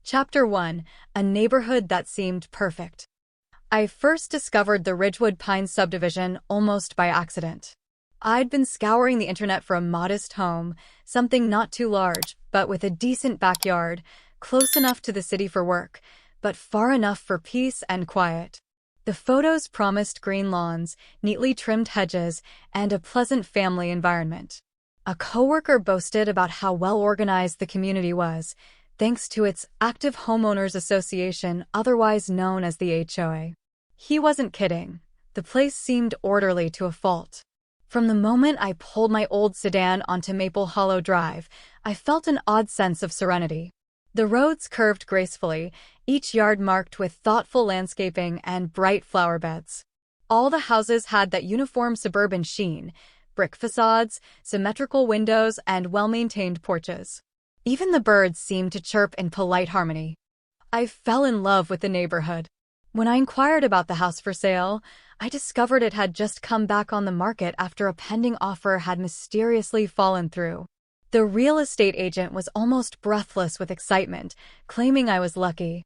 Chapter 1: A Neighborhood That Seemed Perfect. I first discovered the Ridgewood Pines subdivision almost by accident. I'd been scouring the internet for a modest home, something not too large, but with a decent backyard, close enough to the city for work, but far enough for peace and quiet. The photos promised green lawns, neatly trimmed hedges, and a pleasant family environment. A coworker boasted about how well organized the community was, thanks to its Active Homeowners Association, otherwise known as the HOA. He wasn't kidding. The place seemed orderly to a fault. From the moment I pulled my old sedan onto Maple Hollow Drive, I felt an odd sense of serenity. The roads curved gracefully, each yard marked with thoughtful landscaping and bright flower beds. All the houses had that uniform suburban sheen: brick facades, symmetrical windows, and well-maintained porches. Even the birds seemed to chirp in polite harmony. I fell in love with the neighborhood. When I inquired about the house for sale, I discovered it had just come back on the market after a pending offer had mysteriously fallen through. The real estate agent was almost breathless with excitement, claiming I was lucky.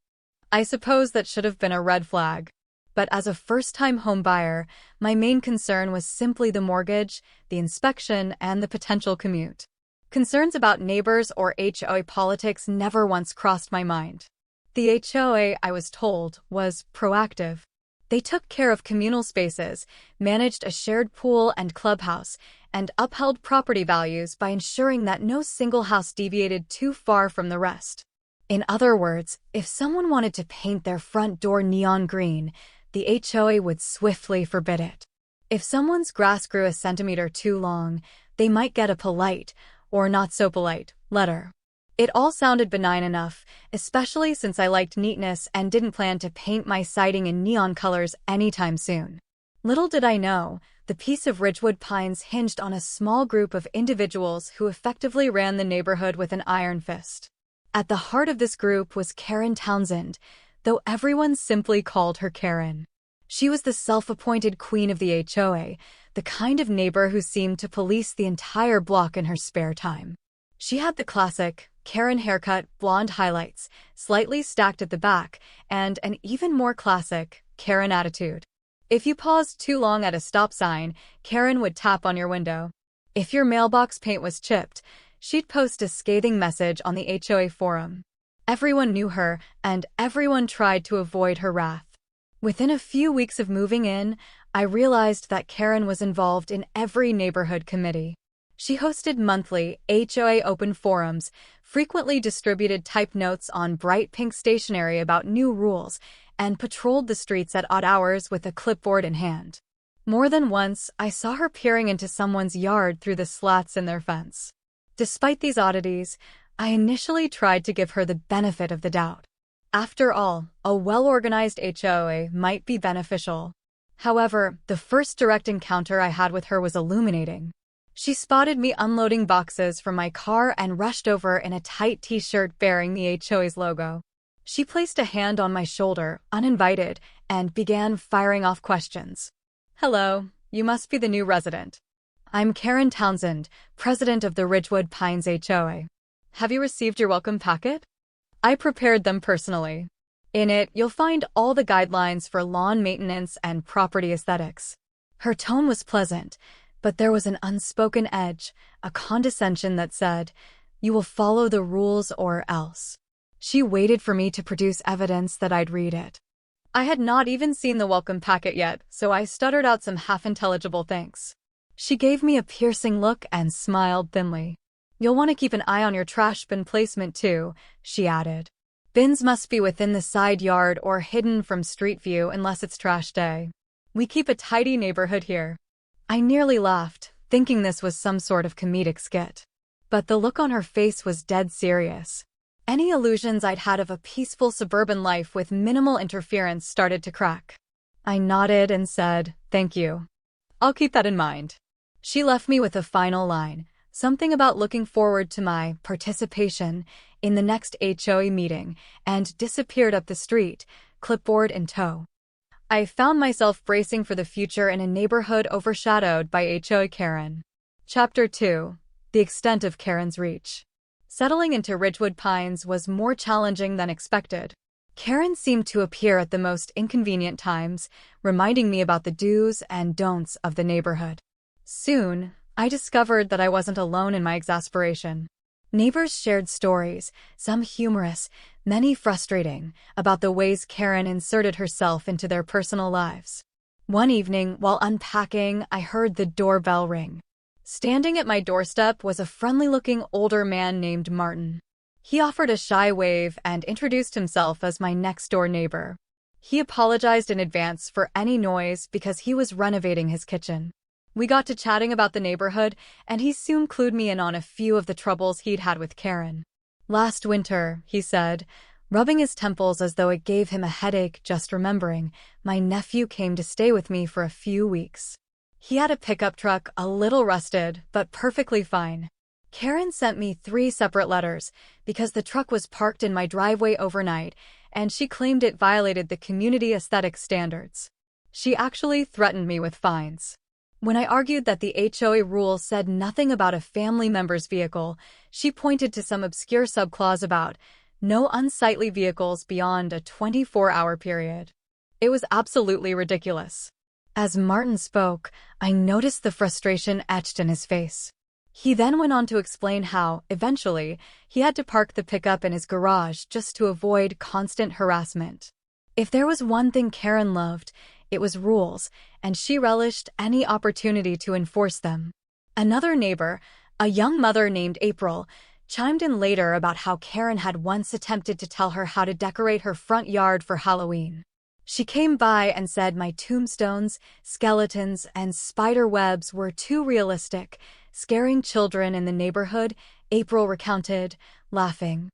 I suppose that should have been a red flag. But as a first-time home buyer, my main concern was simply the mortgage, the inspection, and the potential commute. Concerns about neighbors or HOA politics never once crossed my mind. The HOA, I was told, was proactive. They took care of communal spaces, managed a shared pool and clubhouse, and upheld property values by ensuring that no single house deviated too far from the rest. In other words, if someone wanted to paint their front door neon green, the HOA would swiftly forbid it. If someone's grass grew a centimeter too long, they might get a polite, or not so polite, letter. It all sounded benign enough, especially since I liked neatness and didn't plan to paint my siding in neon colors anytime soon. Little did I know, the piece of Ridgewood Pines hinged on a small group of individuals who effectively ran the neighborhood with an iron fist. At the heart of this group was Karen Townsend, though everyone simply called her Karen. She was the self-appointed queen of the HOA, the kind of neighbor who seemed to police the entire block in her spare time. She had the classic Karen haircut, blonde highlights, slightly stacked at the back, and an even more classic Karen attitude. If you paused too long at a stop sign, Karen would tap on your window. If your mailbox paint was chipped, she'd post a scathing message on the HOA forum. Everyone knew her, and everyone tried to avoid her wrath. Within a few weeks of moving in, I realized that Karen was involved in every neighborhood committee. She hosted monthly HOA open forums, frequently distributed typed notes on bright pink stationery about new rules, and patrolled the streets at odd hours with a clipboard in hand. More than once, I saw her peering into someone's yard through the slats in their fence. Despite these oddities, I initially tried to give her the benefit of the doubt. After all, a well-organized HOA might be beneficial. However, the first direct encounter I had with her was illuminating. She spotted me unloading boxes from my car and rushed over in a tight t-shirt bearing the HOA's logo. She placed a hand on my shoulder, uninvited, and began firing off questions. "Hello, you must be the new resident. I'm Karen Townsend, president of the Ridgewood Pines HOA. Have you received your welcome packet? I prepared them personally. In it, you'll find all the guidelines for lawn maintenance and property aesthetics." Her tone was pleasant, but there was an unspoken edge, a condescension that said, "You will follow the rules or else." She waited for me to produce evidence that I'd read it. I had not even seen the welcome packet yet, so I stuttered out some half-intelligible thanks. She gave me a piercing look and smiled thinly. "You'll want to keep an eye on your trash bin placement too," she added. "Bins must be within the side yard or hidden from street view unless it's trash day. We keep a tidy neighborhood here." I nearly laughed, thinking this was some sort of comedic skit. But the look on her face was dead serious. Any illusions I'd had of a peaceful suburban life with minimal interference started to crack. I nodded and said, "Thank you. I'll keep that in mind." She left me with a final line, something about looking forward to my participation in the next HOA meeting, and disappeared up the street, clipboard in tow. I found myself bracing for the future in a neighborhood overshadowed by HOA Karen. Chapter 2: The Extent of Karen's Reach. Settling into Ridgewood Pines was more challenging than expected. Karen seemed to appear at the most inconvenient times, reminding me about the do's and don'ts of the neighborhood. Soon, I discovered that I wasn't alone in my exasperation. Neighbors shared stories, some humorous, many frustrating, about the ways Karen inserted herself into their personal lives. One evening, while unpacking, I heard the doorbell ring. Standing at my doorstep was a friendly-looking older man named Martin. He offered a shy wave and introduced himself as my next-door neighbor. He apologized in advance for any noise because he was renovating his kitchen. We got to chatting about the neighborhood, and he soon clued me in on a few of the troubles he'd had with Karen. "Last winter," he said, rubbing his temples as though it gave him a headache just remembering, "my nephew came to stay with me for a few weeks. He had a pickup truck, a little rusted, but perfectly fine. Karen sent me 3 separate letters because the truck was parked in my driveway overnight, and she claimed it violated the community aesthetic standards. She actually threatened me with fines. When I argued that the HOA rule said nothing about a family member's vehicle, she pointed to some obscure subclause about no unsightly vehicles beyond a 24-hour period. It was absolutely ridiculous." As Martin spoke, I noticed the frustration etched in his face. He then went on to explain how, eventually, he had to park the pickup in his garage just to avoid constant harassment. If there was one thing Karen loved, it was rules, and she relished any opportunity to enforce them. Another neighbor, a young mother named April, chimed in later about how Karen had once attempted to tell her how to decorate her front yard for Halloween. She came by and said my tombstones, skeletons, and spider webs were too realistic, scaring children in the neighborhood, April recounted, laughing.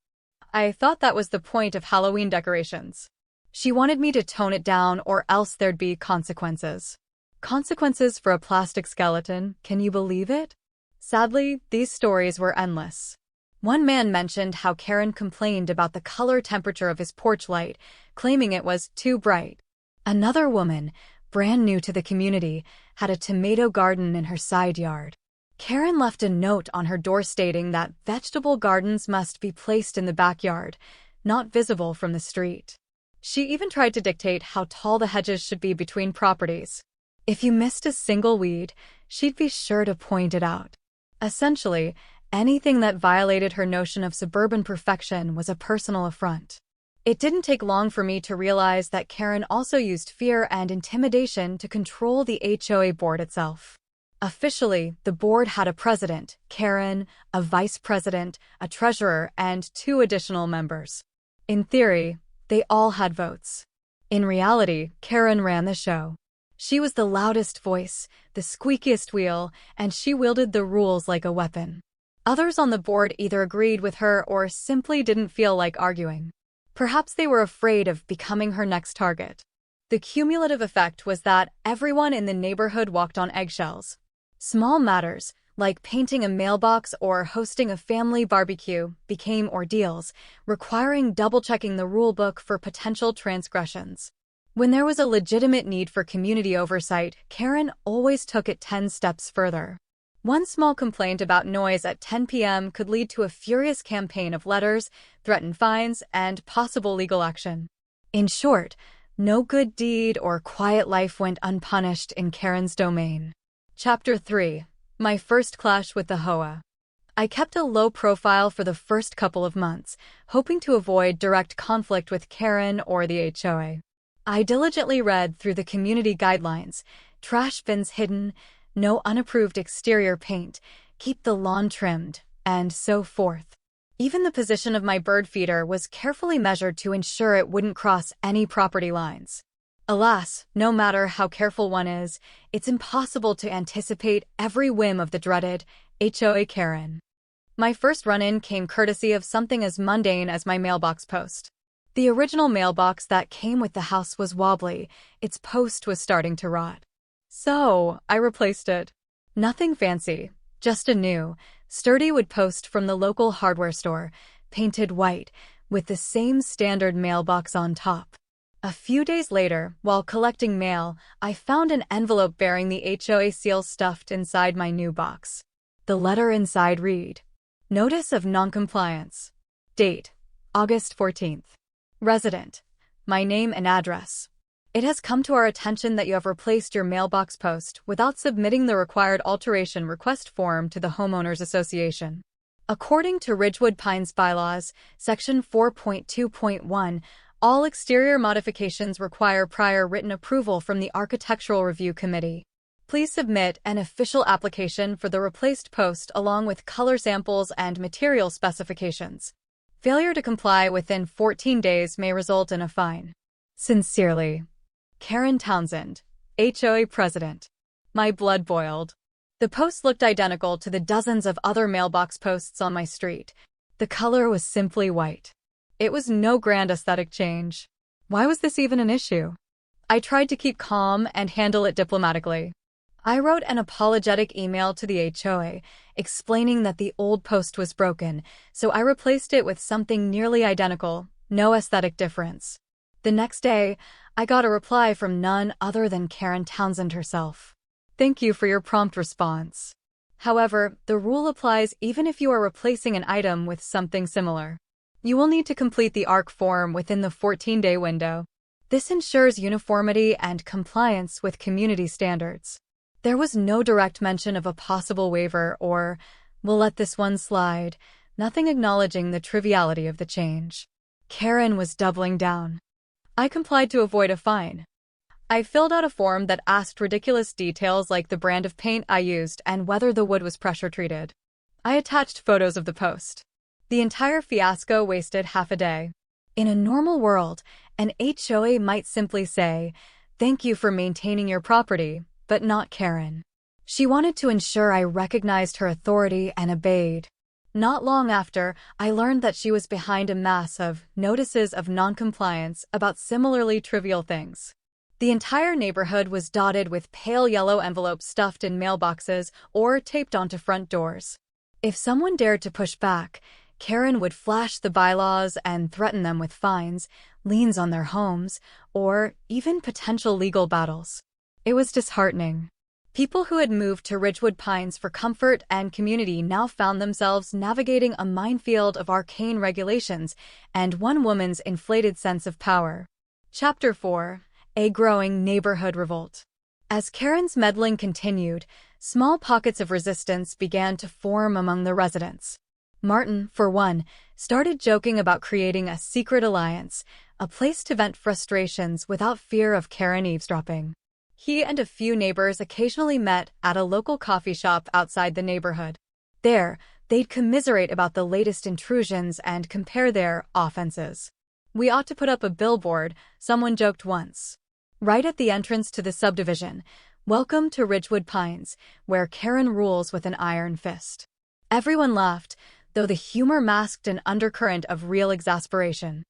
"I thought that was the point of Halloween decorations. She wanted me to tone it down or else there'd be consequences." Consequences for a plastic skeleton, can you believe it? Sadly, these stories were endless. One man mentioned how Karen complained about the color temperature of his porch light, claiming it was too bright. Another woman, brand new to the community, had a tomato garden in her side yard. Karen left a note on her door stating that vegetable gardens must be placed in the backyard, not visible from the street. She even tried to dictate how tall the hedges should be between properties. If you missed a single weed, she'd be sure to point it out. Essentially, anything that violated her notion of suburban perfection was a personal affront. It didn't take long for me to realize that Karen also used fear and intimidation to control the HOA board itself. Officially, the board had a president, Karen, a vice president, a treasurer, and 2 additional members. In theory, they all had votes. In reality, Karen ran the show. She was the loudest voice, the squeakiest wheel, and she wielded the rules like a weapon. Others on the board either agreed with her or simply didn't feel like arguing. Perhaps they were afraid of becoming her next target. The cumulative effect was that everyone in the neighborhood walked on eggshells. Small matters, like painting a mailbox or hosting a family barbecue, became ordeals, requiring double-checking the rulebook for potential transgressions. When there was a legitimate need for community oversight, Karen always took it 10 steps further. One small complaint about noise at 10 p.m. could lead to a furious campaign of letters, threatened fines, and possible legal action. In short, no good deed or quiet life went unpunished in Karen's domain. Chapter 3. My first clash with the HOA. I kept a low profile for the first couple of months, hoping to avoid direct conflict with Karen or the HOA. I diligently read through the community guidelines, trash bins hidden, no unapproved exterior paint, keep the lawn trimmed, and so forth. Even the position of my bird feeder was carefully measured to ensure it wouldn't cross any property lines. Alas, no matter how careful one is, it's impossible to anticipate every whim of the dreaded HOA Karen. My first run-in came courtesy of something as mundane as my mailbox post. The original mailbox that came with the house was wobbly, its post was starting to rot. So, I replaced it. Nothing fancy, just a new, sturdy wood post from the local hardware store, painted white, with the same standard mailbox on top. A few days later, while collecting mail, I found an envelope bearing the HOA seal stuffed inside my new box. The letter inside read, Notice of Noncompliance. Date: August 14th. Resident: my name and address. It has come to our attention that you have replaced your mailbox post without submitting the required alteration request form to the Homeowners Association. According to Ridgewood Pines bylaws, Section 4.2.1, all exterior modifications require prior written approval from the Architectural Review Committee. Please submit an official application for the replaced post along with color samples and material specifications. Failure to comply within 14 days may result in a fine. Sincerely, Karen Townsend, HOA President. My blood boiled. The post looked identical to the dozens of other mailbox posts on my street. The color was simply white. It was no grand aesthetic change. Why was this even an issue? I tried to keep calm and handle it diplomatically. I wrote an apologetic email to the HOA, explaining that the old post was broken, so I replaced it with something nearly identical, no aesthetic difference. The next day, I got a reply from none other than Karen Townsend herself. Thank you for your prompt response. However, the rule applies even if you are replacing an item with something similar. You will need to complete the ARC form within the 14-day window. This ensures uniformity and compliance with community standards. There was no direct mention of a possible waiver or, we'll let this one slide, nothing acknowledging the triviality of the change. Karen was doubling down. I complied to avoid a fine. I filled out a form that asked ridiculous details like the brand of paint I used and whether the wood was pressure treated. I attached photos of the post. The entire fiasco wasted half a day. In a normal world, an HOA might simply say, "Thank you for maintaining your property," but not Karen. She wanted to ensure I recognized her authority and obeyed. Not long after, I learned that she was behind a mass of notices of noncompliance about similarly trivial things. The entire neighborhood was dotted with pale yellow envelopes stuffed in mailboxes or taped onto front doors. If someone dared to push back, Karen would flash the bylaws and threaten them with fines, liens on their homes, or even potential legal battles. It was disheartening. People who had moved to Ridgewood Pines for comfort and community now found themselves navigating a minefield of arcane regulations and one woman's inflated sense of power. Chapter 4: A Growing Neighborhood Revolt. As Karen's meddling continued, small pockets of resistance began to form among the residents. Martin, for one, started joking about creating a secret alliance, a place to vent frustrations without fear of Karen eavesdropping. He and a few neighbors occasionally met at a local coffee shop outside the neighborhood. There, they'd commiserate about the latest intrusions and compare their offenses. "We ought to put up a billboard," someone joked once. Right at the entrance to the subdivision, "Welcome to Ridgewood Pines, where Karen rules with an iron fist." Everyone laughed, though the humor masked an undercurrent of real exasperation.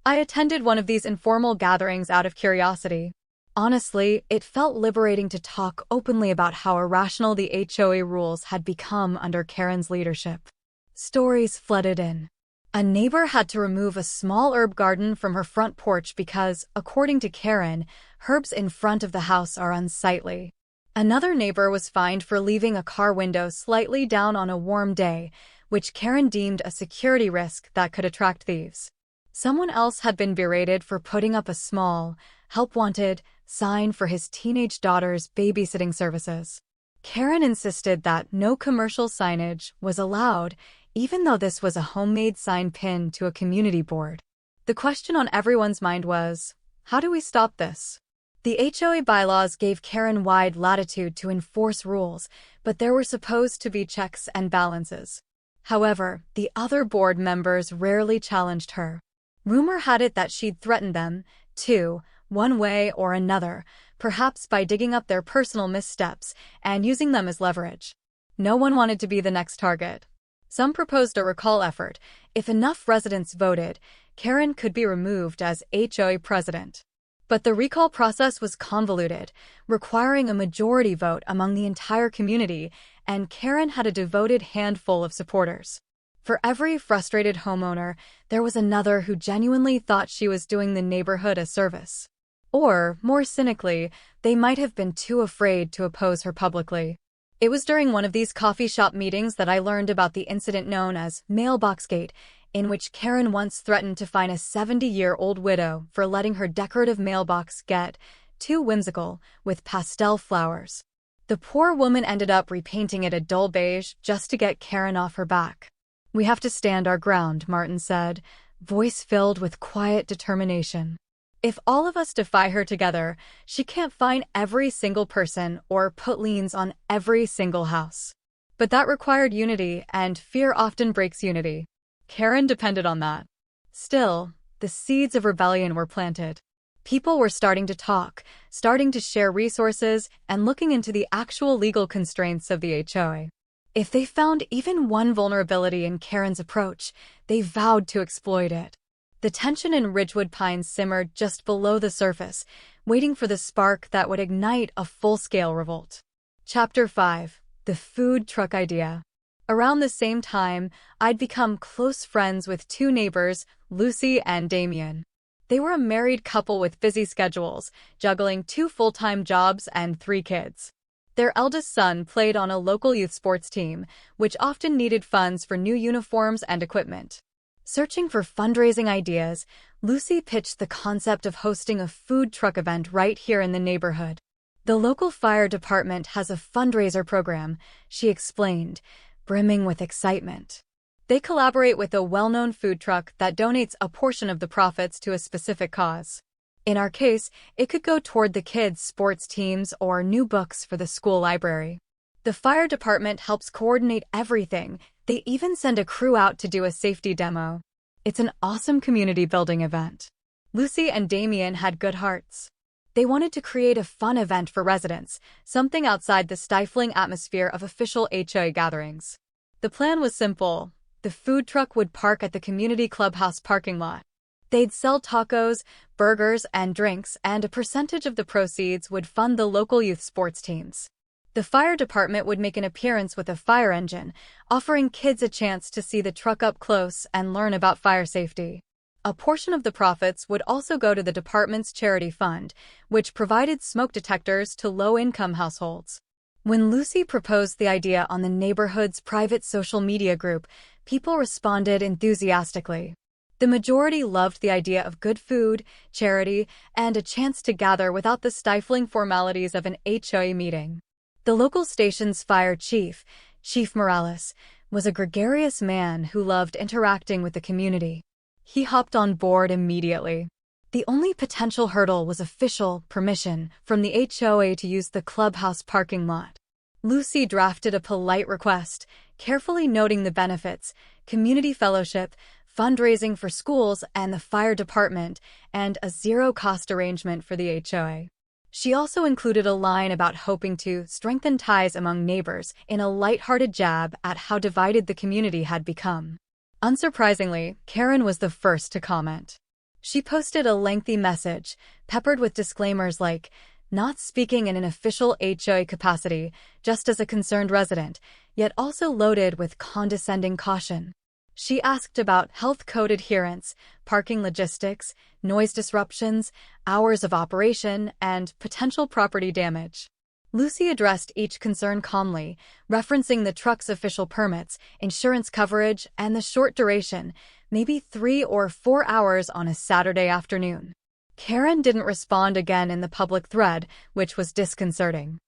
I attended one of these informal gatherings out of curiosity. Honestly, it felt liberating to talk openly about how irrational the HOA rules had become under Karen's leadership. Stories flooded in. A neighbor had to remove a small herb garden from her front porch because, according to Karen, herbs in front of the house are unsightly. Another neighbor was fined for leaving a car window slightly down on a warm day, which Karen deemed a security risk that could attract thieves. Someone else had been berated for putting up a small, "Help Wanted" sign for his teenage daughter's babysitting services. Karen insisted that no commercial signage was allowed, even though this was a homemade sign pinned to a community board. The question on everyone's mind was, how do we stop this? The HOA bylaws gave Karen wide latitude to enforce rules, but there were supposed to be checks and balances. However, the other board members rarely challenged her. Rumor had it that she'd threatened them, too, one way or another, perhaps by digging up their personal missteps and using them as leverage. No one wanted to be the next target. Some proposed a recall effort. If enough residents voted, Karen could be removed as HOA president. But the recall process was convoluted, requiring a majority vote among the entire community, and Karen had a devoted handful of supporters. For every frustrated homeowner, there was another who genuinely thought she was doing the neighborhood a service. Or, more cynically, they might have been too afraid to oppose her publicly. It was during one of these coffee shop meetings that I learned about the incident known as Mailboxgate, in which Karen once threatened to fine a 70-year-old widow for letting her decorative mailbox get too whimsical with pastel flowers. The poor woman ended up repainting it a dull beige just to get Karen off her back. "We have to stand our ground," Martin said, voice filled with quiet determination. "If all of us defy her together, she can't fine every single person or put liens on every single house." But that required unity, and fear often breaks unity. Karen depended on that. Still, the seeds of rebellion were planted. People were starting to talk, starting to share resources, and looking into the actual legal constraints of the HOA. If they found even one vulnerability in Karen's approach, they vowed to exploit it. The tension in Ridgewood Pines simmered just below the surface, waiting for the spark that would ignite a full-scale revolt. Chapter 5. The Food Truck Idea. Around the same time, I'd become close friends with two neighbors, Lucy and Damien. They were a married couple with busy schedules, juggling 2 full-time jobs and 3 kids. Their eldest son played on a local youth sports team, which often needed funds for new uniforms and equipment. Searching for fundraising ideas, Lucy pitched the concept of hosting a food truck event right here in the neighborhood. "The local fire department has a fundraiser program," she explained, brimming with excitement. "They collaborate with a well-known food truck that donates a portion of the profits to a specific cause. In our case, it could go toward the kids' sports teams or new books for the school library. The fire department helps coordinate everything. They even send a crew out to do a safety demo. It's an awesome community-building event." Lucy and Damien had good hearts. They wanted to create a fun event for residents, something outside the stifling atmosphere of official HOA gatherings. The plan was simple. The food truck would park at the community clubhouse parking lot. They'd sell tacos, burgers, and drinks, and a percentage of the proceeds would fund the local youth sports teams. The fire department would make an appearance with a fire engine, offering kids a chance to see the truck up close and learn about fire safety. A portion of the profits would also go to the department's charity fund, which provided smoke detectors to low-income households. When Lucy proposed the idea on the neighborhood's private social media group, people responded enthusiastically. The majority loved the idea of good food, charity, and a chance to gather without the stifling formalities of an HOA meeting. The local station's fire chief, Chief Morales, was a gregarious man who loved interacting with the community. He hopped on board immediately. The only potential hurdle was official permission from the HOA to use the clubhouse parking lot. Lucy drafted a polite request, carefully noting the benefits: community fellowship, fundraising for schools and the fire department, and a zero-cost arrangement for the HOA. She also included a line about hoping to strengthen ties among neighbors in a lighthearted jab at how divided the community had become. Unsurprisingly, Karen was the first to comment. She posted a lengthy message, peppered with disclaimers like, "Not speaking in an official HOA capacity, just as a concerned resident," yet also loaded with condescending caution. She asked about health code adherence, parking logistics, noise disruptions, hours of operation, and potential property damage. Lucy addressed each concern calmly, referencing the truck's official permits, insurance coverage, and the short duration, maybe 3 or 4 hours on a Saturday afternoon. Karen didn't respond again in the public thread, which was disconcerting.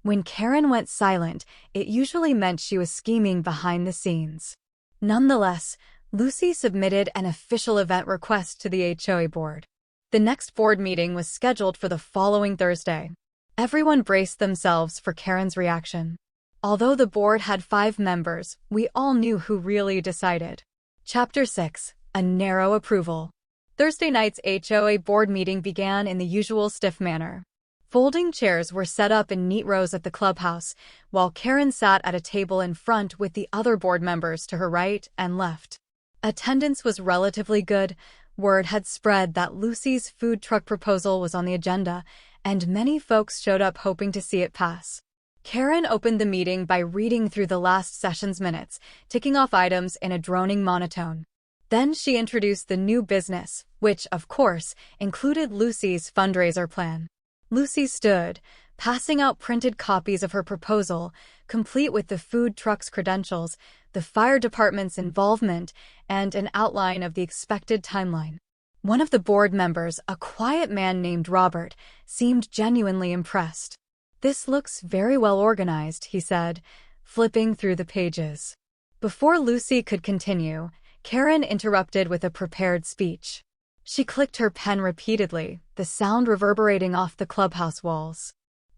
When Karen went silent, it usually meant she was scheming behind the scenes. Nonetheless, Lucy submitted an official event request to the HOA board. The next board meeting was scheduled for the following Thursday. Everyone braced themselves for Karen's reaction. Although the board had 5 members, we all knew who really decided. Chapter 6. A narrow approval. Thursday night's HOA board meeting began in the usual stiff manner. Folding chairs were set up in neat rows at the clubhouse, while Karen sat at a table in front with the other board members to her right and left. Attendance was relatively good. Word had spread that Lucy's food truck proposal was on the agenda, and many folks showed up hoping to see it pass. Karen opened the meeting by reading through the last session's minutes, ticking off items in a droning monotone. Then she introduced the new business, which, of course, included Lucy's fundraiser plan. Lucy stood, passing out printed copies of her proposal, complete with the food truck's credentials, the fire department's involvement, and an outline of the expected timeline. One of the board members, a quiet man named Robert, seemed genuinely impressed. "This looks very well organized," he said, flipping through the pages. Before Lucy could continue, Karen interrupted with a prepared speech. She clicked her pen repeatedly, the sound reverberating off the clubhouse walls.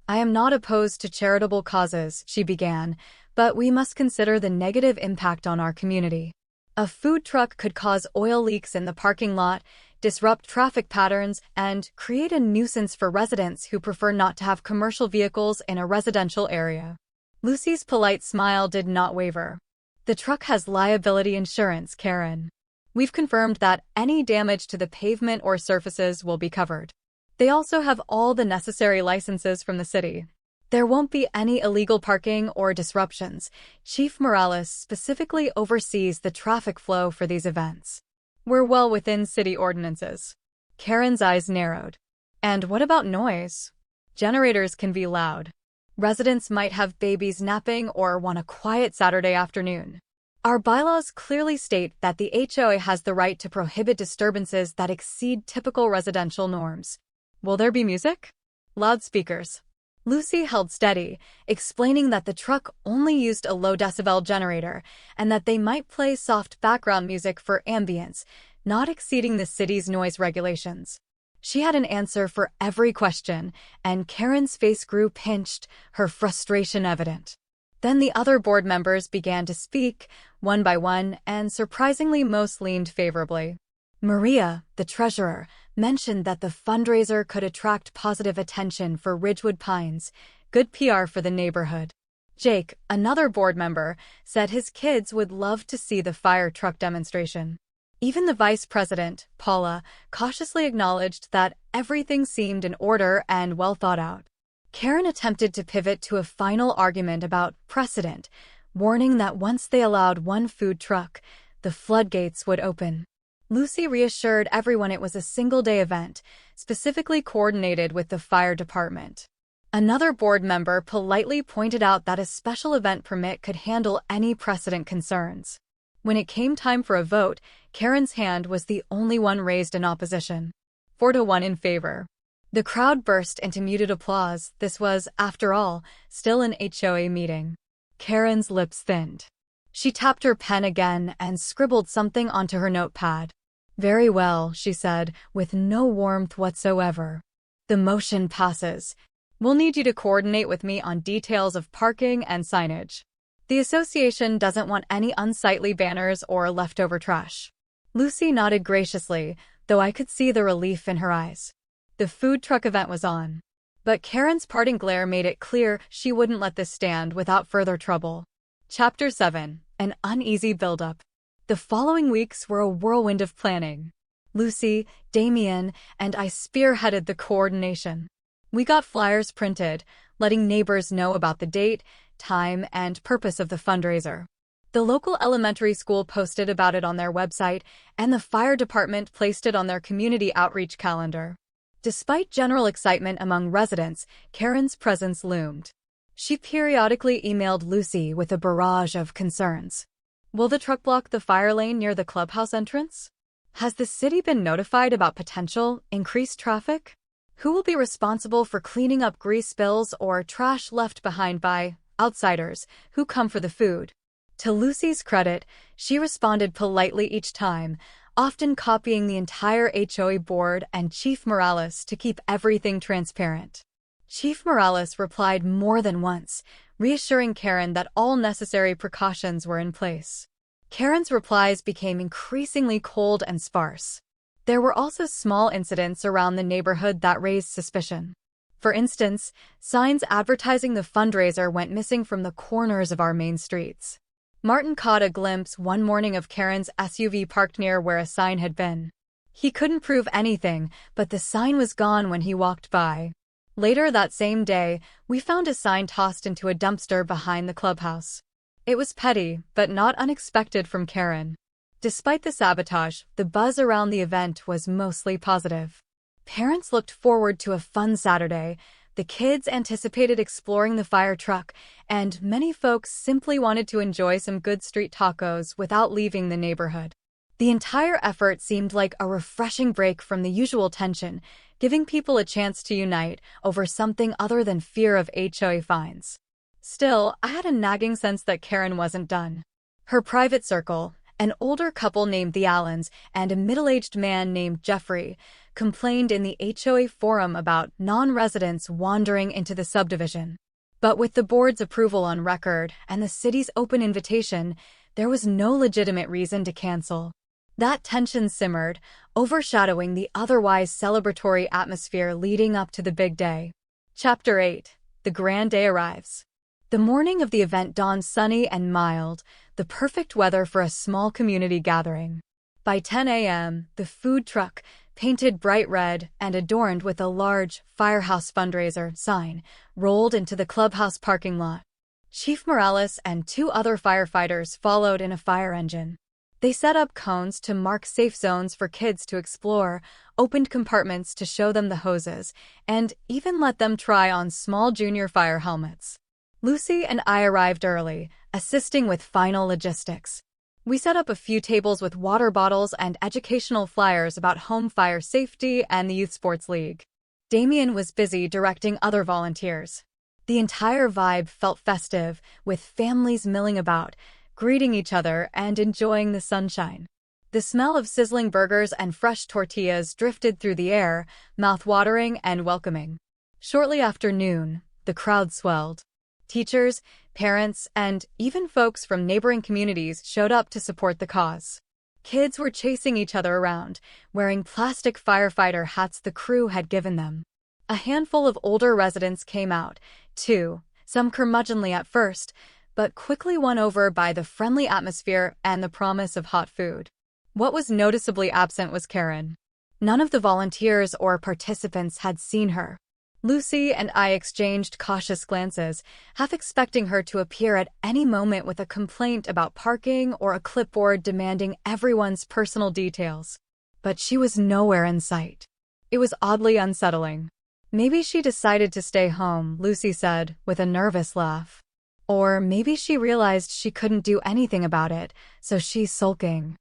"I am not opposed to charitable causes," she began, "but we must consider the negative impact on our community. A food truck could cause oil leaks in the parking lot, disrupt traffic patterns, and create a nuisance for residents who prefer not to have commercial vehicles in a residential area." Lucy's polite smile did not waver. "The truck has liability insurance, Karen. We've confirmed that any damage to the pavement or surfaces will be covered. They also have all the necessary licenses from the city. There won't be any illegal parking or disruptions. Chief Morales specifically oversees the traffic flow for these events. We're well within city ordinances." Karen's eyes narrowed. "And what about noise? Generators can be loud. Residents might have babies napping or want a quiet Saturday afternoon. Our bylaws clearly state that the HOA has the right to prohibit disturbances that exceed typical residential norms. Will there be music?" "Loudspeakers." Lucy held steady, explaining that the truck only used a low-decibel generator and that they might play soft background music for ambience, not exceeding the city's noise regulations. She had an answer for every question, and Karen's face grew pinched, her frustration evident. Then the other board members began to speak, one by one, and surprisingly most leaned favorably. Maria, the treasurer, mentioned that the fundraiser could attract positive attention for Ridgewood Pines, good PR for the neighborhood. Jake, another board member, said his kids would love to see the fire truck demonstration. Even the vice president, Paula, cautiously acknowledged that everything seemed in order and well thought out. Karen attempted to pivot to a final argument about precedent, warning that once they allowed one food truck, the floodgates would open. Lucy reassured everyone it was a single-day event, specifically coordinated with the fire department. Another board member politely pointed out that a special event permit could handle any precedent concerns. When it came time for a vote, Karen's hand was the only one raised in opposition. 4-1 in favor. The crowd burst into muted applause. This was, after all, still an HOA meeting. Karen's lips thinned. She tapped her pen again and scribbled something onto her notepad. "Very well," she said, with no warmth whatsoever. "The motion passes. We'll need you to coordinate with me on details of parking and signage. The association doesn't want any unsightly banners or leftover trash." Lucy nodded graciously, though I could see the relief in her eyes. The food truck event was on. But Karen's parting glare made it clear she wouldn't let this stand without further trouble. Chapter 7. An uneasy buildup. The following weeks were a whirlwind of planning. Lucy, Damien, and I spearheaded the coordination. We got flyers printed, letting neighbors know about the date, time, and purpose of the fundraiser. The local elementary school posted about it on their website, and the fire department placed it on their community outreach calendar. Despite general excitement among residents, Karen's presence loomed. She periodically emailed Lucy with a barrage of concerns. Will the truck block the fire lane near the clubhouse entrance? Has the city been notified about potential increased traffic? Who will be responsible for cleaning up grease spills or trash left behind by outsiders who come for the food? To Lucy's credit, she responded politely each time, often copying the entire HOA board and Chief Morales to keep everything transparent. Chief Morales replied more than once, reassuring Karen that all necessary precautions were in place. Karen's replies became increasingly cold and sparse. There were also small incidents around the neighborhood that raised suspicion. For instance, signs advertising the fundraiser went missing from the corners of our main streets. Martin caught a glimpse one morning of Karen's SUV parked near where a sign had been. He couldn't prove anything, but the sign was gone when he walked by. Later that same day, we found a sign tossed into a dumpster behind the clubhouse. It was petty, but not unexpected from Karen. Despite the sabotage, the buzz around the event was mostly positive. Parents looked forward to a fun Saturday, The kids anticipated exploring the fire truck, and many folks simply wanted to enjoy some good street tacos without leaving the neighborhood. The entire effort seemed like a refreshing break from the usual tension, giving people a chance to unite over something other than fear of HOA fines. Still, I had a nagging sense that Karen wasn't done. Her private circle, an older couple named the Allens and a middle-aged man named Jeffrey, complained in the HOA forum about non-residents wandering into the subdivision. But with the board's approval on record and the city's open invitation, there was no legitimate reason to cancel. That tension simmered, overshadowing the otherwise celebratory atmosphere leading up to the big day. Chapter 8. The grand day arrives. The morning of the event dawned sunny and mild, the perfect weather for a small community gathering. By 10 a.m., the food truck, painted bright red and adorned with a large Firehouse Fundraiser sign, rolled into the clubhouse parking lot. Chief Morales and 2 other firefighters followed in a fire engine. They set up cones to mark safe zones for kids to explore, opened compartments to show them the hoses, and even let them try on small junior fire helmets. Lucy and I arrived early, assisting with final logistics. We set up a few tables with water bottles and educational flyers about home fire safety and the Youth Sports League. Damien was busy directing other volunteers. The entire vibe felt festive, with families milling about, greeting each other and enjoying the sunshine. The smell of sizzling burgers and fresh tortillas drifted through the air, mouth-watering and welcoming. Shortly after noon, the crowd swelled. Teachers, parents, and even folks from neighboring communities showed up to support the cause. Kids were chasing each other around, wearing plastic firefighter hats the crew had given them. A handful of older residents came out, too, some curmudgeonly at first, but quickly won over by the friendly atmosphere and the promise of hot food. What was noticeably absent was Karen. None of the volunteers or participants had seen her. Lucy and I exchanged cautious glances, half expecting her to appear at any moment with a complaint about parking or a clipboard demanding everyone's personal details. But she was nowhere in sight. It was oddly unsettling. Maybe she decided to stay home, Lucy said, with a nervous laugh. Or maybe she realized she couldn't do anything about it, so she's sulking.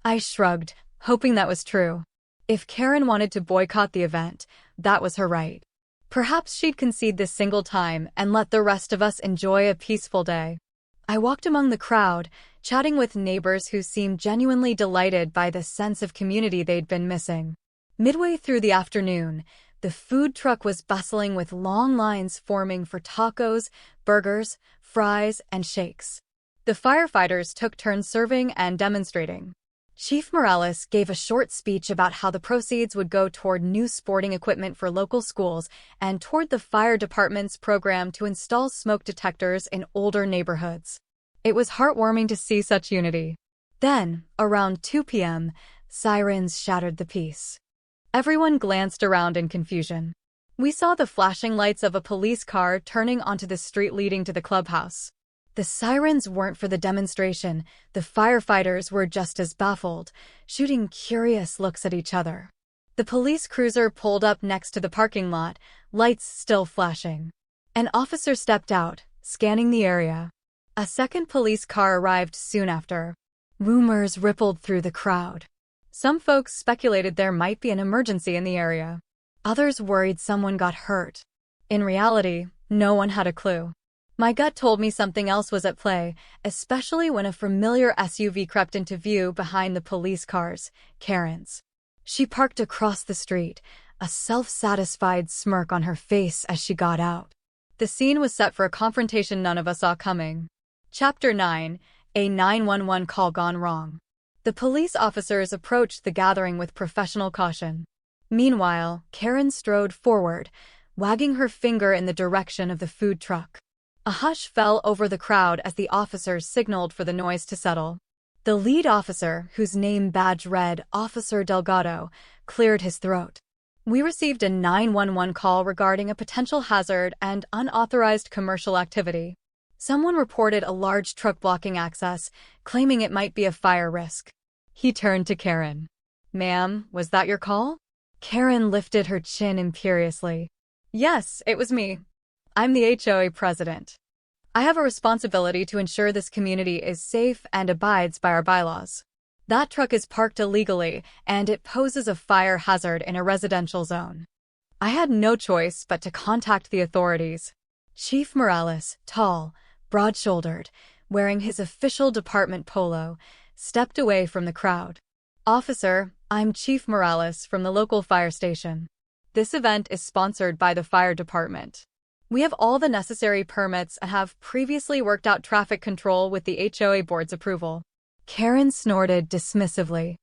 I shrugged, hoping that was true. If Karen wanted to boycott the event, that was her right. Perhaps she'd concede this single time and let the rest of us enjoy a peaceful day. I walked among the crowd, chatting with neighbors who seemed genuinely delighted by the sense of community they'd been missing. Midway through the afternoon, the food truck was bustling with long lines forming for tacos, burgers, fries, and shakes. The firefighters took turns serving and demonstrating. Chief Morales gave a short speech about how the proceeds would go toward new sporting equipment for local schools and toward the fire department's program to install smoke detectors in older neighborhoods. It was heartwarming to see such unity. Then, around 2 p.m., sirens shattered the peace. Everyone glanced around in confusion. We saw the flashing lights of a police car turning onto the street leading to the clubhouse. The sirens weren't for the demonstration. The firefighters were just as baffled, shooting curious looks at each other. The police cruiser pulled up next to the parking lot, lights still flashing. An officer stepped out, scanning the area. A second police car arrived soon after. Rumors rippled through the crowd. Some folks speculated there might be an emergency in the area. Others worried someone got hurt. In reality, no one had a clue. My gut told me something else was at play, especially when a familiar SUV crept into view behind the police cars, Karen's. She parked across the street, a self-satisfied smirk on her face as she got out. The scene was set for a confrontation none of us saw coming. Chapter 9. A 911 call gone wrong. The police officers approached the gathering with professional caution. Meanwhile, Karen strode forward, wagging her finger in the direction of the food truck. A hush fell over the crowd as the officers signaled for the noise to settle. The lead officer, whose name badge read Officer Delgado, cleared his throat. We received a 911 call regarding a potential hazard and unauthorized commercial activity. Someone reported a large truck blocking access, claiming it might be a fire risk. He turned to Karen. "Ma'am, was that your call?" Karen lifted her chin imperiously. Yes, it was me. I'm the HOA president. I have a responsibility to ensure this community is safe and abides by our bylaws. That truck is parked illegally, and it poses a fire hazard in a residential zone. I had no choice but to contact the authorities. Chief Morales, tall, broad-shouldered, wearing his official department polo, stepped away from the crowd. Officer, I'm Chief Morales from the local fire station. This event is sponsored by the fire department. We have all the necessary permits and have previously worked out traffic control with the HOA board's approval. Karen snorted dismissively.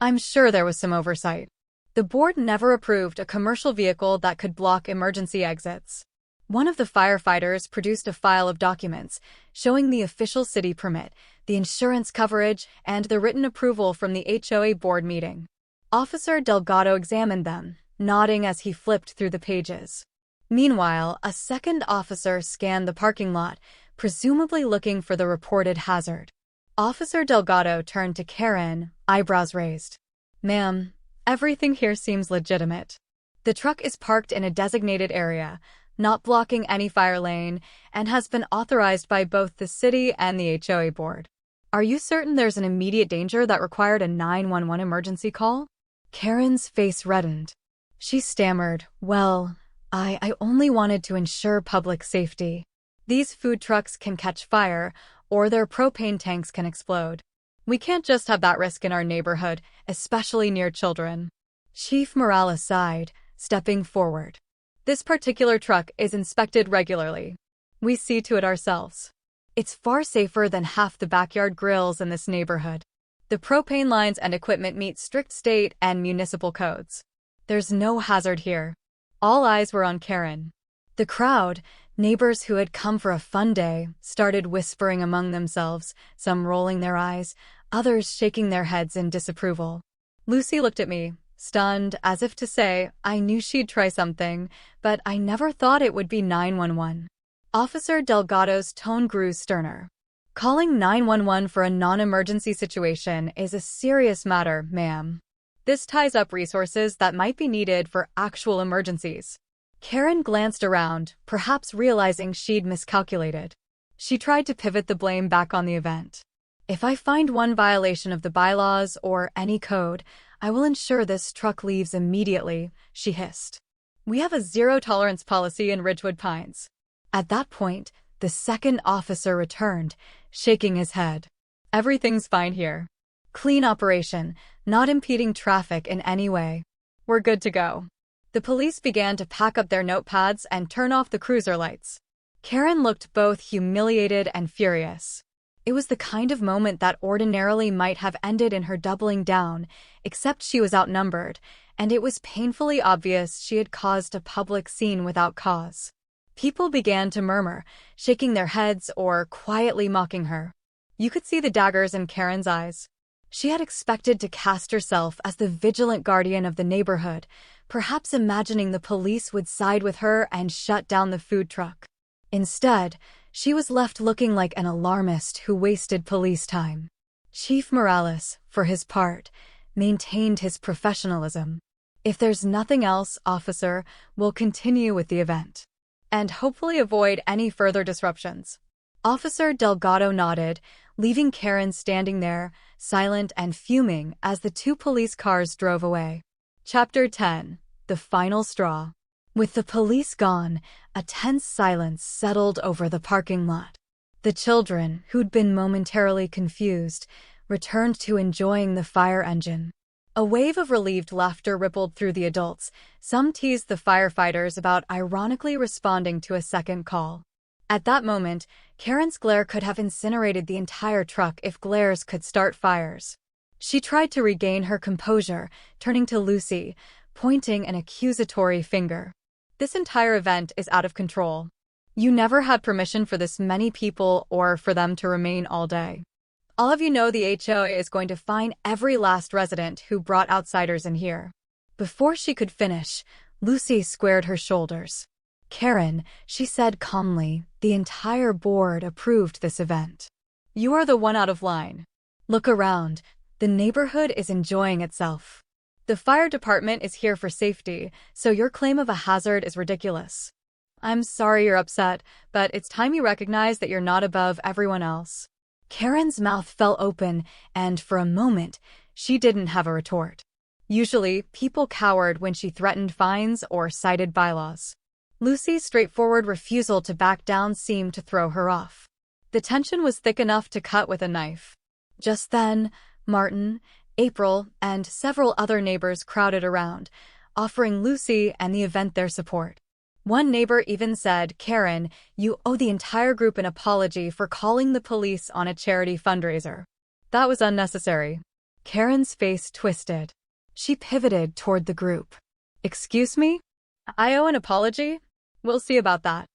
I'm sure there was some oversight. The board never approved a commercial vehicle that could block emergency exits. One of the firefighters produced a file of documents showing the official city permit, the insurance coverage, and the written approval from the HOA board meeting. Officer Delgado examined them, nodding as he flipped through the pages. Meanwhile, a second officer scanned the parking lot, presumably looking for the reported hazard. Officer Delgado turned to Karen, eyebrows raised. Ma'am, everything here seems legitimate. The truck is parked in a designated area, not blocking any fire lane, and has been authorized by both the city and the HOA board. Are you certain there's an immediate danger that required a 911 emergency call? Karen's face reddened. She stammered, Well, I only wanted to ensure public safety. These food trucks can catch fire, or their propane tanks can explode. We can't just have that risk in our neighborhood, especially near children. Chief Morales sighed, stepping forward. This particular truck is inspected regularly. We see to it ourselves. It's far safer than half the backyard grills in this neighborhood. The propane lines and equipment meet strict state and municipal codes. There's no hazard here. All eyes were on Karen. The crowd, neighbors who had come for a fun day, started whispering among themselves, some rolling their eyes, others shaking their heads in disapproval. Lucy looked at me, stunned, as if to say, I knew she'd try something, but I never thought it would be 911. Officer Delgado's tone grew sterner. Calling 911 for a non-emergency situation is a serious matter, ma'am. This ties up resources that might be needed for actual emergencies. Karen glanced around, perhaps realizing she'd miscalculated. She tried to pivot the blame back on the event. If I find one violation of the bylaws or any code, I will ensure this truck leaves immediately, she hissed. We have a zero-tolerance policy in Ridgewood Pines. At that point, the second officer returned, shaking his head. Everything's fine here. Clean operation, not impeding traffic in any way. We're good to go. The police began to pack up their notepads and turn off the cruiser lights. Karen looked both humiliated and furious. It was the kind of moment that ordinarily might have ended in her doubling down, except she was outnumbered, and it was painfully obvious she had caused a public scene without cause. People began to murmur, shaking their heads or quietly mocking her. You could see the daggers in Karen's eyes. She had expected to cast herself as the vigilant guardian of the neighborhood, perhaps imagining the police would side with her and shut down the food truck. Instead, she was left looking like an alarmist who wasted police time. Chief Morales, for his part, maintained his professionalism. If there's nothing else, officer, we'll continue with the event. And hopefully avoid any further disruptions. Officer Delgado nodded, leaving Karen standing there, silent and fuming as the two police cars drove away. Chapter 10. The Final Straw. With the police gone, a tense silence settled over the parking lot. The children, who'd been momentarily confused, returned to enjoying the fire engine. A wave of relieved laughter rippled through the adults. Some teased the firefighters about ironically responding to a second call. At that moment, Karen's glare could have incinerated the entire truck if glares could start fires. She tried to regain her composure, turning to Lucy, pointing an accusatory finger. This entire event is out of control. You never had permission for this many people or for them to remain all day. All of you know the HOA is going to fine every last resident who brought outsiders in here. Before she could finish, Lucy squared her shoulders. Karen, she said calmly, the entire board approved this event. You are the one out of line. Look around. The neighborhood is enjoying itself. The fire department is here for safety, so your claim of a hazard is ridiculous. I'm sorry you're upset, but it's time you recognize that you're not above everyone else. Karen's mouth fell open, and for a moment, she didn't have a retort. Usually, people cowered when she threatened fines or cited bylaws. Lucy's straightforward refusal to back down seemed to throw her off. The tension was thick enough to cut with a knife. Just then, Martin, April, and several other neighbors crowded around, offering Lucy and the event their support. One neighbor even said, "Karen, you owe the entire group an apology for calling the police on a charity fundraiser." That was unnecessary. Karen's face twisted. She pivoted toward the group. "Excuse me? I owe an apology? We'll see about that.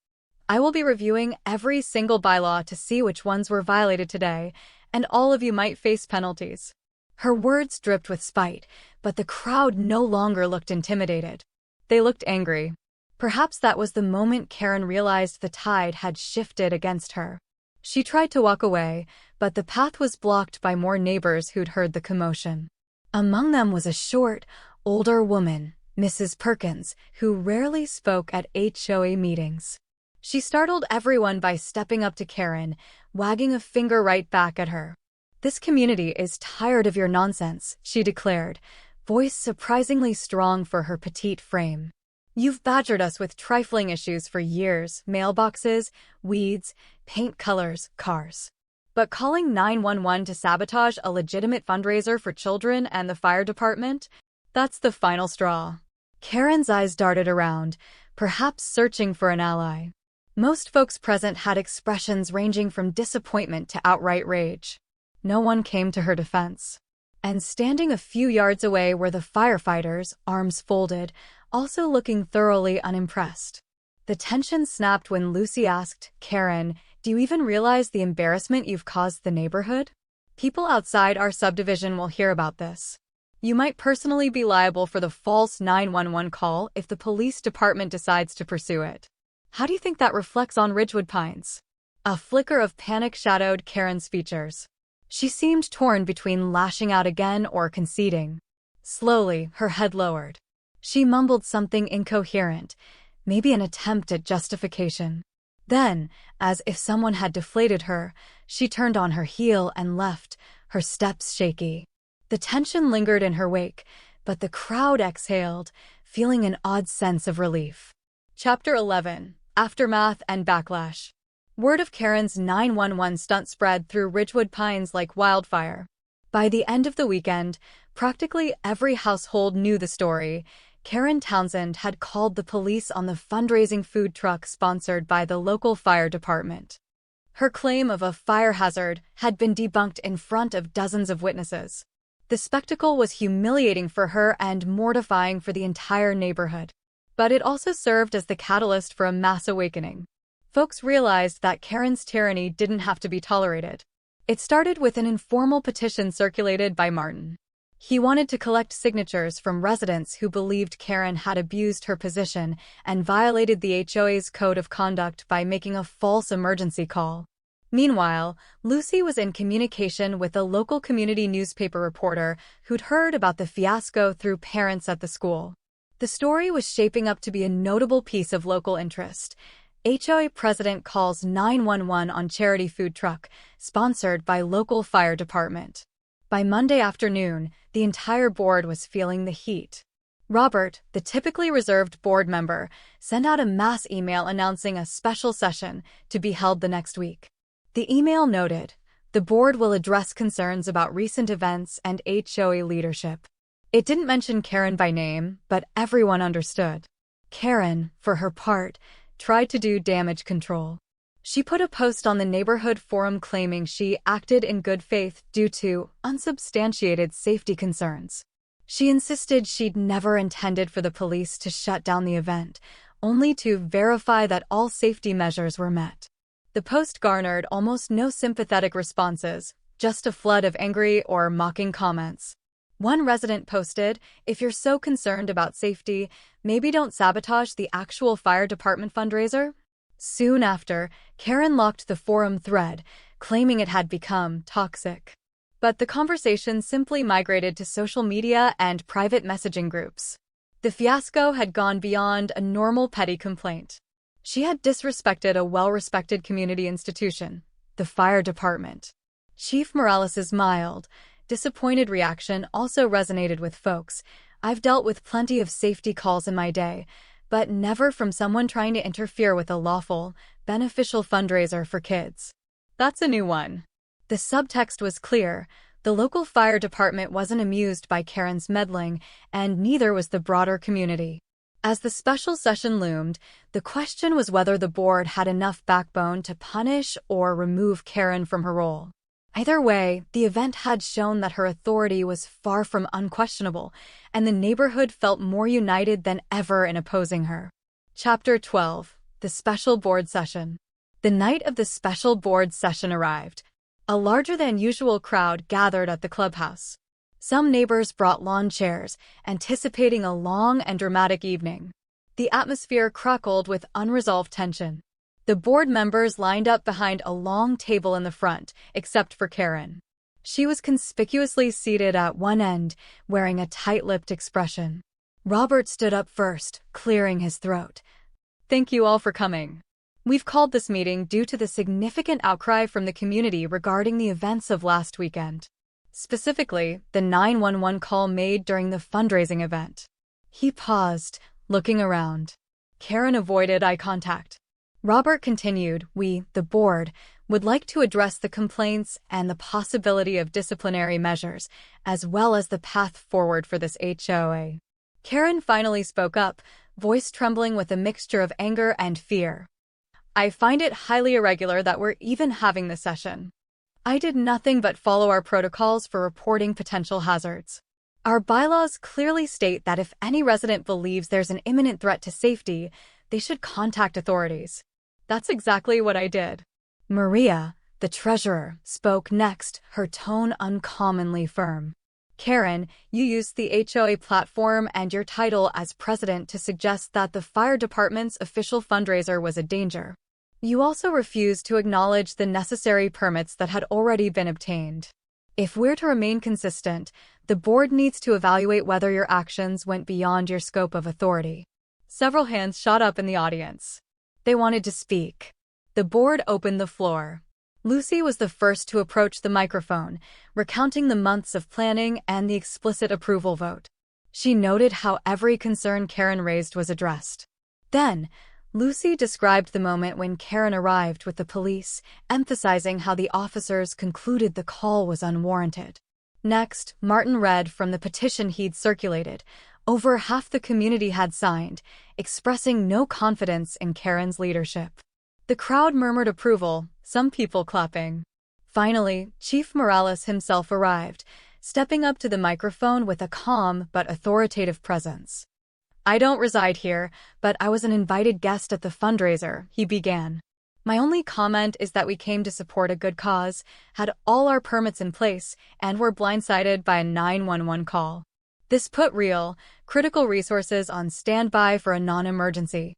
I will be reviewing every single bylaw to see which ones were violated today, and all of you might face penalties." Her words dripped with spite, but the crowd no longer looked intimidated. They looked angry. Perhaps that was the moment Karen realized the tide had shifted against her. She tried to walk away, but the path was blocked by more neighbors who'd heard the commotion. Among them was a short, older woman, Mrs. Perkins, who rarely spoke at HOA meetings. She startled everyone by stepping up to Karen, wagging a finger right back at her. "This community is tired of your nonsense," she declared, voice surprisingly strong for her petite frame. "You've badgered us with trifling issues for years: mailboxes, weeds, paint colors, cars. But calling 911 to sabotage a legitimate fundraiser for children and the fire department? That's the final straw." Karen's eyes darted around, perhaps searching for an ally. Most folks present had expressions ranging from disappointment to outright rage. No one came to her defense. And standing a few yards away were the firefighters, arms folded, also looking thoroughly unimpressed. The tension snapped when Lucy asked, "Karen, do you even realize the embarrassment you've caused the neighborhood? People outside our subdivision will hear about this. You might personally be liable for the false 911 call if the police department decides to pursue it. How do you think that reflects on Ridgewood Pines?" A flicker of panic shadowed Karen's features. She seemed torn between lashing out again or conceding. Slowly, her head lowered. She mumbled something incoherent, maybe an attempt at justification. Then, as if someone had deflated her, she turned on her heel and left, her steps shaky. The tension lingered in her wake, but the crowd exhaled, feeling an odd sense of relief. Chapter 11: Aftermath and Backlash. Word of Karen's 911 stunt spread through Ridgewood Pines like wildfire. By the end of the weekend, practically every household knew the story. Karen Townsend had called the police on the fundraising food truck sponsored by the local fire department. Her claim of a fire hazard had been debunked in front of dozens of witnesses. The spectacle was humiliating for her and mortifying for the entire neighborhood. But it also served as the catalyst for a mass awakening. Folks realized that Karen's tyranny didn't have to be tolerated. It started with an informal petition circulated by Martin. He wanted to collect signatures from residents who believed Karen had abused her position and violated the HOA's code of conduct by making a false emergency call. Meanwhile, Lucy was in communication with a local community newspaper reporter who'd heard about the fiasco through parents at the school. The story was shaping up to be a notable piece of local interest. HOA president calls 911 on charity food truck, sponsored by local fire department. By Monday afternoon, the entire board was feeling the heat. Robert, the typically reserved board member, sent out a mass email announcing a special session to be held the next week. The email noted, "The board will address concerns about recent events and HOA leadership." It didn't mention Karen by name, but everyone understood. Karen, for her part, tried to do damage control. She put a post on the neighborhood forum claiming she acted in good faith due to unsubstantiated safety concerns. She insisted she'd never intended for the police to shut down the event, only to verify that all safety measures were met. The post garnered almost no sympathetic responses, just a flood of angry or mocking comments. One resident posted, "If you're so concerned about safety, maybe don't sabotage the actual fire department fundraiser." Soon after, Karen locked the forum thread, claiming it had become toxic. But the conversation simply migrated to social media and private messaging groups. The fiasco had gone beyond a normal petty complaint. She had disrespected a well-respected community institution, the fire department. Chief Morales's mild, disappointed reaction also resonated with folks. I've dealt with plenty of safety calls in my day, but never from someone trying to interfere with a lawful, beneficial fundraiser for kids. That's a new one. The subtext was clear. The local fire department wasn't amused by Karen's meddling, and neither was the broader community. As the special session loomed, the question was whether the board had enough backbone to punish or remove Karen from her role. Either way, the event had shown that her authority was far from unquestionable, and the neighborhood felt more united than ever in opposing her. Chapter 12. The Special Board Session. The night of the special board session arrived. A larger-than-usual crowd gathered at the clubhouse. Some neighbors brought lawn chairs, anticipating a long and dramatic evening. The atmosphere crackled with unresolved tension. The board members lined up behind a long table in the front, except for Karen. She was conspicuously seated at one end, wearing a tight-lipped expression. Robert stood up first, clearing his throat. "Thank you all for coming. We've called this meeting due to the significant outcry from the community regarding the events of last weekend. Specifically, the 911 call made during the fundraising event." He paused, looking around. Karen avoided eye contact. Robert continued, "We, the board, would like to address the complaints and the possibility of disciplinary measures, as well as the path forward for this HOA." Karen finally spoke up, voice trembling with a mixture of anger and fear. "I find it highly irregular that we're even having this session. I did nothing but follow our protocols for reporting potential hazards. Our bylaws clearly state that if any resident believes there's an imminent threat to safety, they should contact authorities. That's exactly what I did." Maria, the treasurer, spoke next, her tone uncommonly firm. "Karen, you used the HOA platform and your title as president to suggest that the fire department's official fundraiser was a danger. You also refused to acknowledge the necessary permits that had already been obtained. If we're to remain consistent, the board needs to evaluate whether your actions went beyond your scope of authority." Several hands shot up in the audience. They wanted to speak. The board opened the floor. Lucy was the first to approach the microphone, recounting the months of planning and the explicit approval vote. She noted how every concern Karen raised was addressed. Then, Lucy described the moment when Karen arrived with the police, emphasizing how the officers concluded the call was unwarranted. Next, Martin read from the petition he'd circulated. Over half the community had signed, expressing no confidence in Karen's leadership. The crowd murmured approval, some people clapping. Finally, Chief Morales himself arrived, stepping up to the microphone with a calm but authoritative presence. "I don't reside here, but I was an invited guest at the fundraiser," he began. "My only comment is that we came to support a good cause, had all our permits in place, and were blindsided by a 911 call. This put real, critical resources on standby for a non-emergency.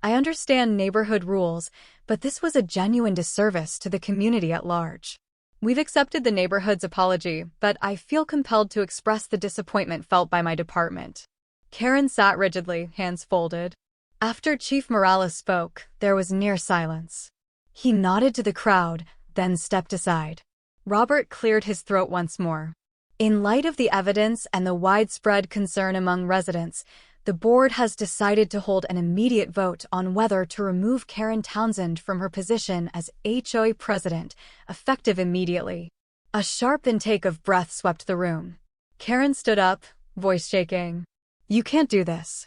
I understand neighborhood rules, but this was a genuine disservice to the community at large. We've accepted the neighborhood's apology, but I feel compelled to express the disappointment felt by my department." Karen sat rigidly, hands folded. After Chief Morales spoke, there was near silence. He nodded to the crowd, then stepped aside. Robert cleared his throat once more. "In light of the evidence and the widespread concern among residents, the board has decided to hold an immediate vote on whether to remove Karen Townsend from her position as HOA president, effective immediately." A sharp intake of breath swept the room. Karen stood up, voice shaking. "You can't do this.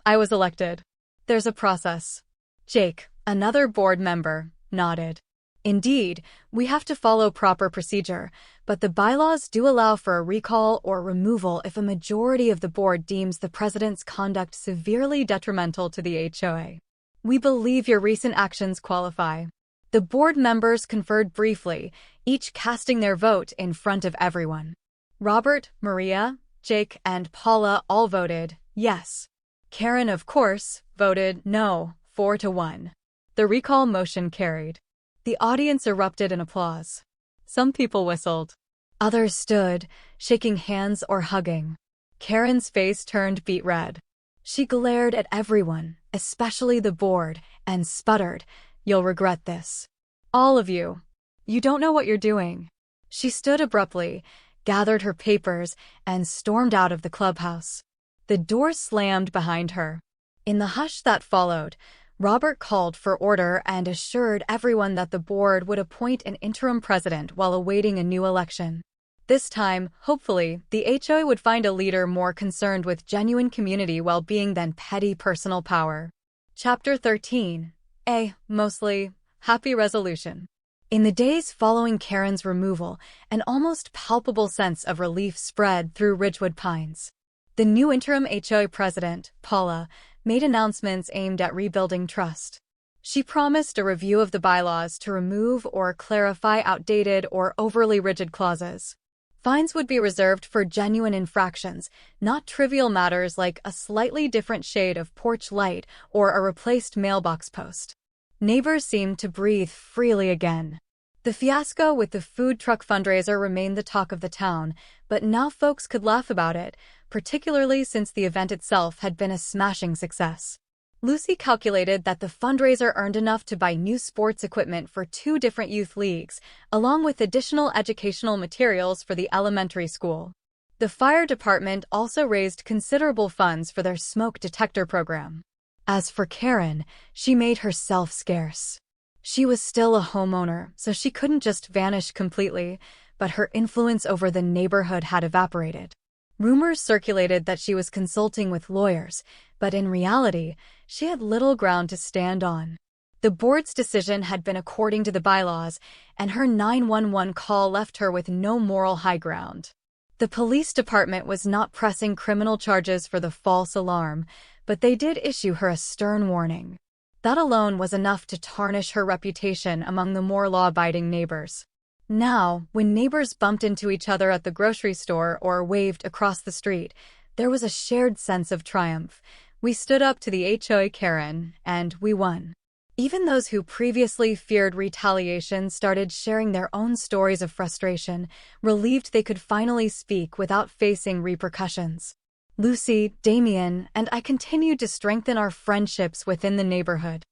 I was elected. There's a process." Jake, another board member, nodded. "Indeed, we have to follow proper procedure, but the bylaws do allow for a recall or removal if a majority of the board deems the president's conduct severely detrimental to the HOA. We believe your recent actions qualify." The board members conferred briefly, each casting their vote in front of everyone. Robert, Maria, Jake, and Paula all voted yes. Karen, of course, voted no, 4-1. The recall motion carried. The audience erupted in applause. Some people whistled. Others stood, shaking hands or hugging. Karen's face turned beet red. She glared at everyone, especially the board, and sputtered, "You'll regret this. All of you. You don't know what you're doing." She stood abruptly, gathered her papers, and stormed out of the clubhouse. The door slammed behind her. In the hush that followed, Robert called for order and assured everyone that the board would appoint an interim president while awaiting a new election. This time, hopefully, the HOA would find a leader more concerned with genuine community well-being than petty personal power. Chapter 13. A mostly happy resolution. In the days following Karen's removal, an almost palpable sense of relief spread through Ridgewood Pines. The new interim HOA president, Paula, made announcements aimed at rebuilding trust. She promised a review of the bylaws to remove or clarify outdated or overly rigid clauses. Fines would be reserved for genuine infractions, not trivial matters like a slightly different shade of porch light or a replaced mailbox post. Neighbors seemed to breathe freely again. The fiasco with the food truck fundraiser remained the talk of the town, but now folks could laugh about it, particularly since the event itself had been a smashing success. Lucy calculated that the fundraiser earned enough to buy new sports equipment for 2 different youth leagues, along with additional educational materials for the elementary school. The fire department also raised considerable funds for their smoke detector program. As for Karen, she made herself scarce. She was still a homeowner, so she couldn't just vanish completely, but her influence over the neighborhood had evaporated. Rumors circulated that she was consulting with lawyers, but in reality, she had little ground to stand on. The board's decision had been according to the bylaws, and her 911 call left her with no moral high ground. The police department was not pressing criminal charges for the false alarm, but they did issue her a stern warning. That alone was enough to tarnish her reputation among the more law-abiding neighbors. Now, when neighbors bumped into each other at the grocery store or waved across the street, there was a shared sense of triumph. We stood up to the HOA Karen, and we won. Even those who previously feared retaliation started sharing their own stories of frustration, relieved they could finally speak without facing repercussions. Lucy, Damien, and I continued to strengthen our friendships within the neighborhood.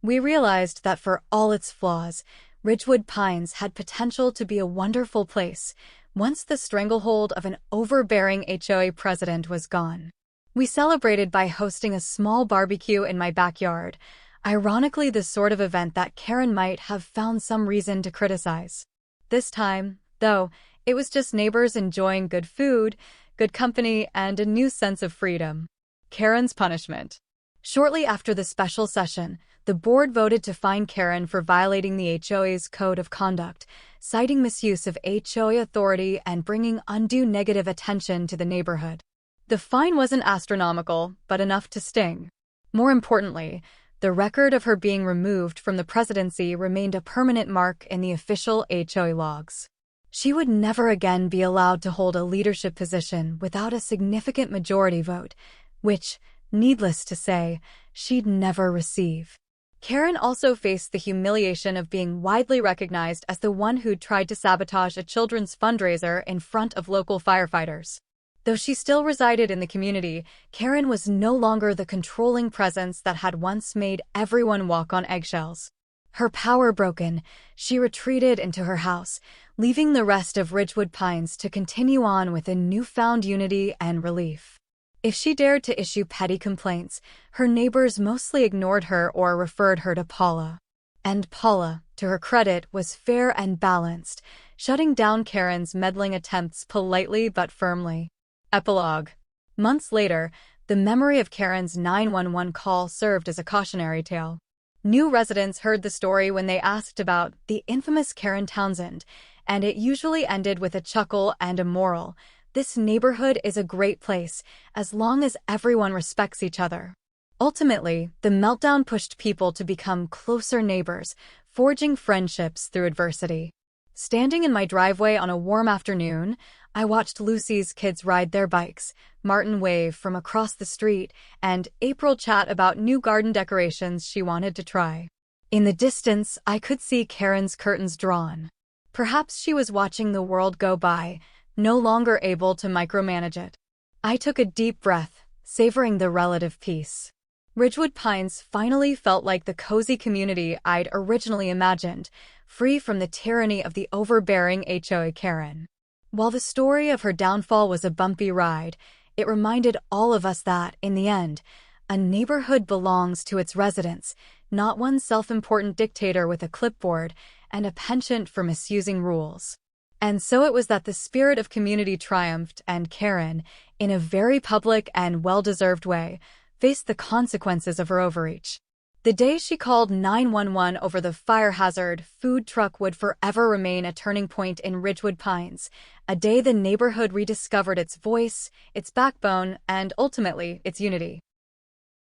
We realized that for all its flaws, Ridgewood Pines had potential to be a wonderful place once the stranglehold of an overbearing HOA president was gone. We celebrated by hosting a small barbecue in my backyard, ironically the sort of event that Karen might have found some reason to criticize. This time, though, it was just neighbors enjoying good food, good company, and a new sense of freedom. Karen's punishment. Shortly after the special session, the board voted to fine Karen for violating the HOA's code of conduct, citing misuse of HOA authority and bringing undue negative attention to the neighborhood. The fine wasn't astronomical, but enough to sting. More importantly, the record of her being removed from the presidency remained a permanent mark in the official HOA logs. She would never again be allowed to hold a leadership position without a significant majority vote, which, needless to say, she'd never receive. Karen also faced the humiliation of being widely recognized as the one who'd tried to sabotage a children's fundraiser in front of local firefighters. Though she still resided in the community, Karen was no longer the controlling presence that had once made everyone walk on eggshells. Her power broken, she retreated into her house, leaving the rest of Ridgewood Pines to continue on with a newfound unity and relief. If she dared to issue petty complaints, her neighbors mostly ignored her or referred her to Paula. And Paula, to her credit, was fair and balanced, shutting down Karen's meddling attempts politely but firmly. Epilogue. Months later, the memory of Karen's 911 call served as a cautionary tale. New residents heard the story when they asked about the infamous Karen Townsend, and it usually ended with a chuckle and a moral. This neighborhood is a great place, as long as everyone respects each other. Ultimately, the meltdown pushed people to become closer neighbors, forging friendships through adversity. Standing in my driveway on a warm afternoon, I watched Lucy's kids ride their bikes, Martin wave from across the street, and April chat about new garden decorations she wanted to try. In the distance, I could see Karen's curtains drawn. Perhaps she was watching the world go by, no longer able to micromanage it. I took a deep breath, savoring the relative peace. Ridgewood Pines finally felt like the cozy community I'd originally imagined, free from the tyranny of the overbearing HOA Karen. While the story of her downfall was a bumpy ride, it reminded all of us that, in the end, a neighborhood belongs to its residents, not one self-important dictator with a clipboard and a penchant for misusing rules. And so it was that the spirit of community triumphed and Karen, in a very public and well-deserved way, faced the consequences of her overreach. The day she called 911 over the fire hazard food truck would forever remain a turning point in Ridgewood Pines, a day the neighborhood rediscovered its voice, its backbone, and ultimately its unity.